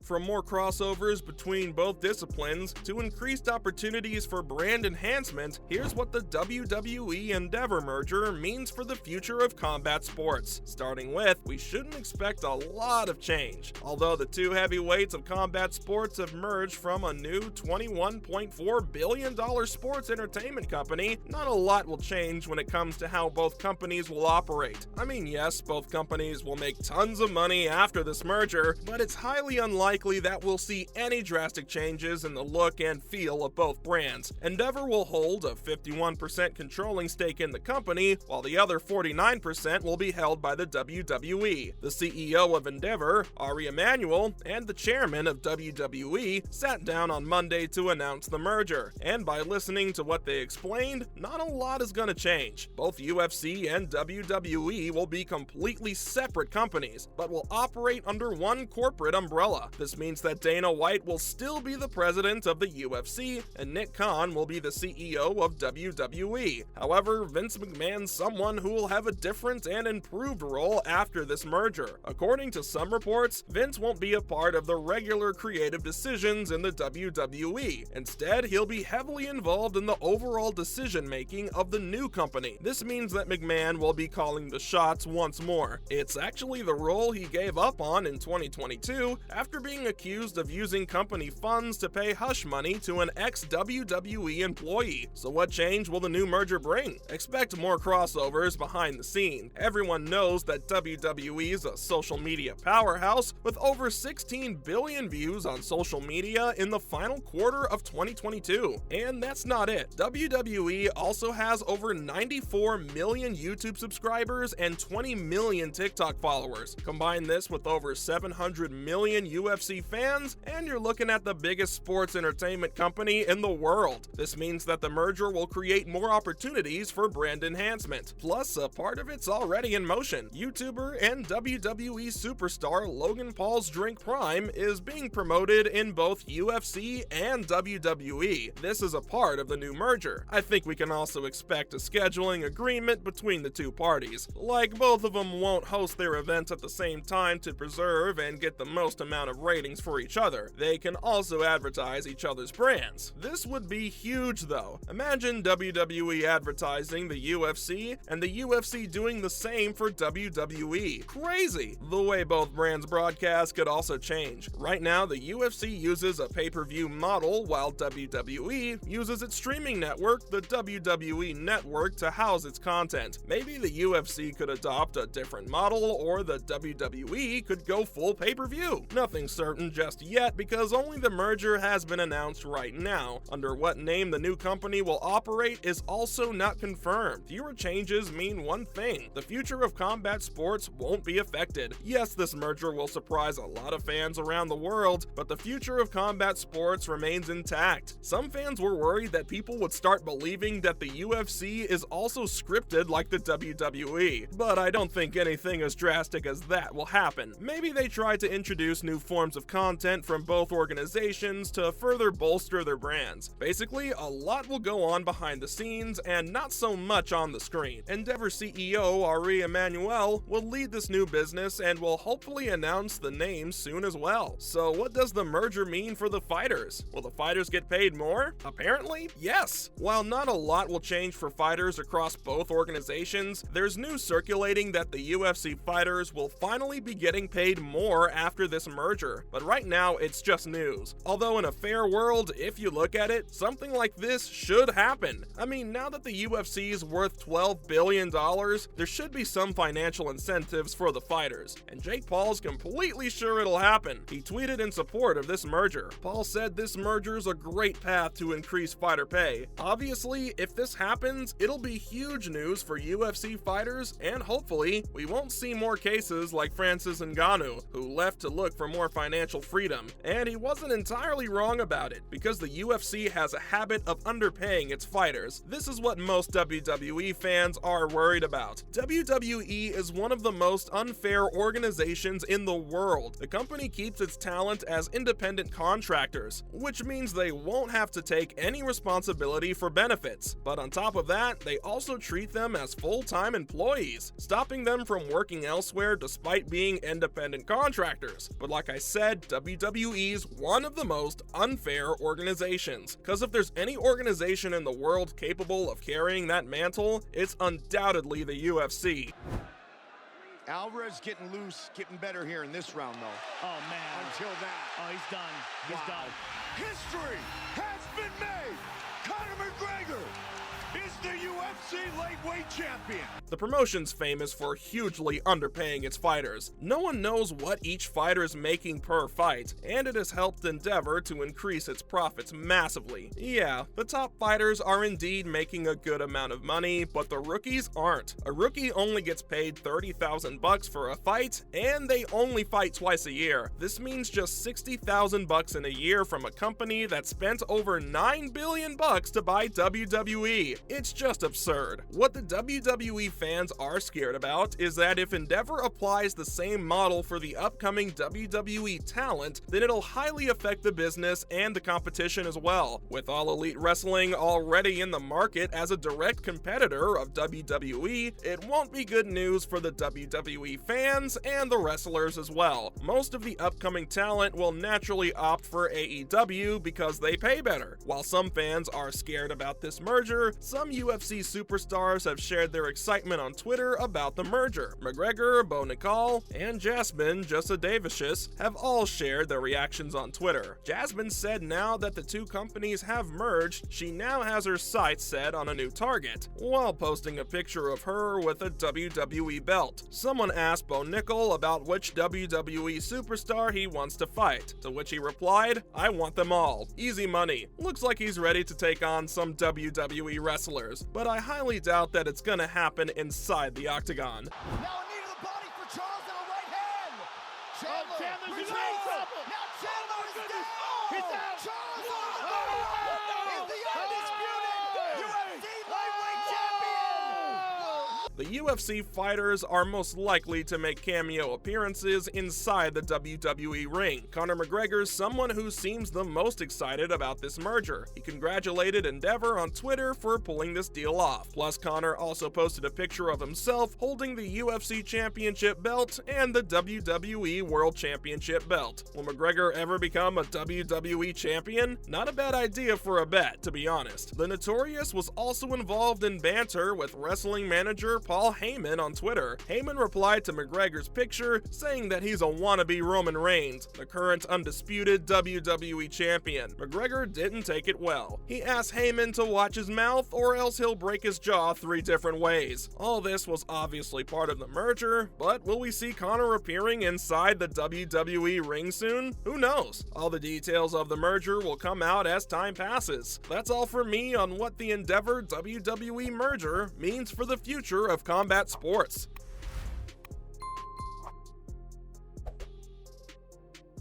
From more crossovers between both disciplines to increased opportunities for brand enhancement, here's what the WWE Endeavor merger means for the future of combat sports. Starting with, we shouldn't expect a lot of change. Although the two heavyweights of combat sports have merged from a new $21.4 billion sports entertainment company, not a lot will change when it comes to how both companies will operate. I mean, yes, both companies will make tons of money after this merger, but it's highly unlikely that we'll see any drastic changes in the look and feel of both brands. Endeavor will hold a 51% controlling stake in the company, while the other 49% will be held by the WWE. The CEO of Endeavor, Ari Emanuel, and the chairman of WWE sat down on Monday to announce the merger, and by listening to what they explained, not a lot is going to change. Both UFC and WWE will be completely separate companies, but will operate under one corporate umbrella. This means that Dana White will still be the president of the UFC, and Nick Khan will be the CEO of WWE. However, Vince McMahon's someone who will have a different and improved role after this merger. According to some reports, Vince won't be a part of the regular creative decisions in the WWE. Instead, he'll be heavily involved in the overall decision-making of the new company. This means that McMahon will be calling the shots once more. It's actually the role he gave up on in 2022 after being accused of using company funds to pay hush money to an ex-WWE employee. So what change will the new merger bring? Expect more crossovers behind the scene. Everyone knows that WWE is a social media powerhouse with over 16 billion views on social media in the final quarter of 2022. And that's not it. WWE also has over 94 million YouTube subscribers and 20 million TikTok followers. Combine this with over 700 million UFC fans, and you're looking at the biggest sports entertainment company in the world. This means that the merger will create more opportunities for brand enhancement. Plus, a part of it's already in motion. YouTuber and WWE superstar Logan Paul's Drink Prime is being promoted in both UFC and WWE. This is a part of the new merger. I think we can also expect a scheduling agreement between the two parties. Like, both of them won't host their events at the same time to preserve and get the most amount of ratings for each other. They can also advertise each other's brands. This would be huge though. Imagine WWE advertising the UFC and the UFC doing the same for WWE. Crazy! The way both brands broadcast could also change. Right now, the UFC uses a pay-per-view model while WWE uses its streaming network, the WWE Network, to house its content. Maybe the UFC could adopt a different model, or the WWE could go full pay-per-view. Nothing certain just yet because only the merger has been announced right now. Under what name the new company will operate is also not confirmed. Fewer changes mean one thing: the future of combat sports won't be affected. Yes, this merger will surprise a lot of fans around the world, but the future of combat sports remains intact. Some fans were worried that people would start believing that the UFC is also scripted like the WWE, but I don't think anything as drastic as that will happen. Maybe they try to introduce new forms of content from both organizations to further bolster their brands. Basically, a lot will go on behind the scenes and not so much on the screen. Endeavor CEO Ari Emanuel will lead this new business and will hopefully announce the name soon as well. So what does the merger mean for the fighters? Will the fighters get paid more? Apparently, yes. While not a lot will change for fighters across both organizations, there's news circulating that the UFC fighters will finally be getting paid more after this merger. But right now, it's just news. Although in a fair world, if you look at it, something like this should happen. I mean, now that the UFC is worth $12 billion, there should be some financial incentives for the fighters. And Jake Paul's completely sure it'll happen. He tweeted in support of this merger. Paul said this merger's a great path to increase fighter pay. Obviously, if this happens, it'll be huge news for UFC fighters, and hopefully, we won't see more cases like Francis Ngannou, who left to look for more financial freedom. And he wasn't entirely wrong about it, because the UFC has a habit of underpaying its fighters. This is what most WWE fans are worried about. WWE is one of the most unfair organizations in the world. The company keeps its talent as independent contractors, which means they won't have to take any responsibility for benefits. But on top of that, they also treat them as full-time employees, stopping them from working elsewhere despite being independent contractors. But like I said, said WWE's one of the most unfair organizations. Cause if there's any organization in the world capable of carrying that mantle, it's undoubtedly the UFC. Alvarez getting loose, getting better here in this round, though. Oh, man. Until that. Oh, he's done. He's done. History has been made. Conor McGregor is the UFC lightweight champion. The promotion's famous for hugely underpaying its fighters. No one knows what each fighter is making per fight, and it has helped Endeavor to increase its profits massively. Yeah, the top fighters are indeed making a good amount of money, but the rookies aren't. A rookie only gets paid $30,000 for a fight, and they only fight twice a year. This means just $60,000 in a year from a company that spent over $9 billion to buy WWE. It's just absurd. What the WWE fans are scared about is that if Endeavor applies the same model for the upcoming WWE talent, then it'll highly affect the business and the competition as well. With All Elite Wrestling already in the market as a direct competitor of WWE, it won't be good news for the WWE fans and the wrestlers as well. Most of the upcoming talent will naturally opt for AEW because they pay better. While some fans are scared about this merger, some UFC superstars have shared their excitement on Twitter about the merger. McGregor, Bo Nicol, and Jasmine Jasudavicius have all shared their reactions on Twitter. Jasmine said now that the two companies have merged, she now has her sights set on a new target, while posting a picture of her with a WWE belt. Someone asked Bo Nicol about which WWE superstar he wants to fight, to which he replied, "I want them all. Easy money. Looks like he's ready to take on some WWE wrestlers, but I highly doubt that it's gonna happen inside the octagon." Now a knee to the body for Charles and a right hand. Chandler's in retreats. trouble. Now Chandler is down. He's down. Charles on the ground is the undisputed UFC lightweight champion. The UFC fighters are most likely to make cameo appearances inside the WWE ring. Conor McGregor's someone who seems the most excited about this merger. He congratulated Endeavor on Twitter for pulling this deal off. Plus, Conor also posted a picture of himself holding the UFC Championship belt and the WWE World Championship belt. Will McGregor ever become a WWE champion? Not a bad idea for a bet, to be honest. The Notorious was also involved in banter with wrestling manager Paul Heyman on Twitter. Heyman replied to McGregor's picture, saying that he's a wannabe Roman Reigns, the current undisputed WWE champion. McGregor didn't take it well. He asked Heyman to watch his mouth or else he'll break his jaw 3 different ways. All this was obviously part of the merger, but will we see Conor appearing inside the WWE ring soon? Who knows? All the details of the merger will come out as time passes. That's all for me on what the Endeavor WWE merger means for the future of combat sports.